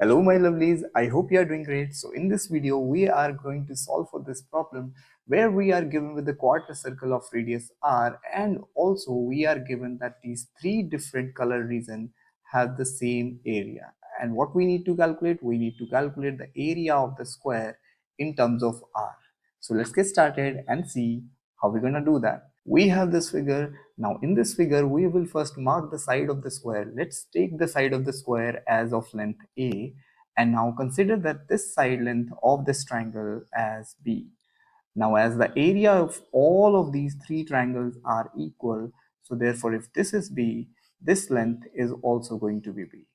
Hello my lovelies, I hope you are doing great. So in this video we are going to solve for this problem where we are given with the quarter circle of radius r, and also we are given that these three different color regions have the same area. And what we need to calculate? We need to calculate the area of the square in terms of r. So let's get started and see how we're gonna do that. We have this figure. Now in this figure we will first mark the side of the square. Let's take the side of the square as of length a, and now consider that this side length of this triangle as b. Now as the area of all of these three triangles are equal, so therefore if this is b, this length is also going to be b.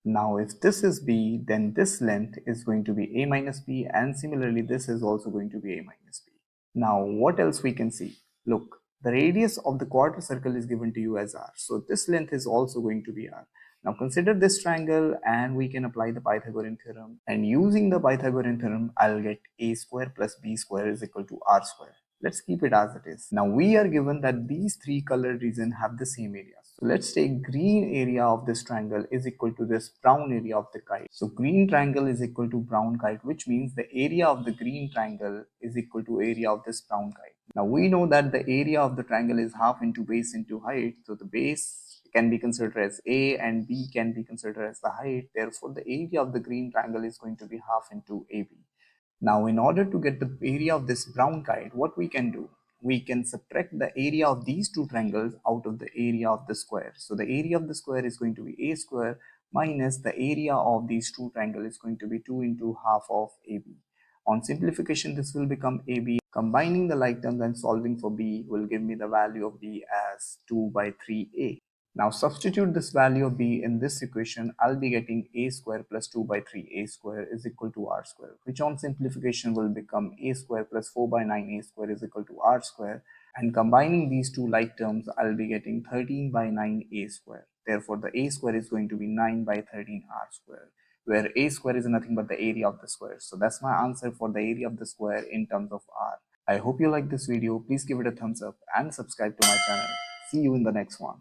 Now if this is b, then this length is going to be a minus b, and similarly this is also going to be a minus b. Now what else we can see? Look, the radius of the quarter circle is given to you as r, so this length is also going to be r. Now consider this triangle and we can apply the Pythagorean theorem, and using the Pythagorean theorem I'll get a square plus b square is equal to r square. Let's keep it as it is. Now we are given that these three colored regions have the same area. So let's take green area of this triangle is equal to this brown area of the kite. So green triangle is equal to brown kite, which means the area of the green triangle is equal to area of this brown kite. Now we know that the area of the triangle is half into base into height. So the base can be considered as a and b can be considered as the height. Therefore the area of the green triangle is going to be half into ab. Now in order to get the area of this brown kite, what we can do? We can subtract the area of these two triangles out of the area of the square. So the area of the square is going to be a square minus the area of these two triangles is going to be 2 into half of ab. On simplification, this will become ab. Combining the like terms and solving for b will give me the value of b as 2 by 3a. Now substitute this value of b in this equation. I'll be getting a square plus 2 by 3a square is equal to r square, which on simplification will become a square plus 4 by 9a square is equal to r square. And combining these two like terms, I'll be getting 13 by 9a square. Therefore the a square is going to be 9 by 13r square, where a square is nothing but the area of the square. So that's my answer for the area of the square in terms of r. I hope you like this video. Please give it a thumbs up and subscribe to my channel. See you in the next one.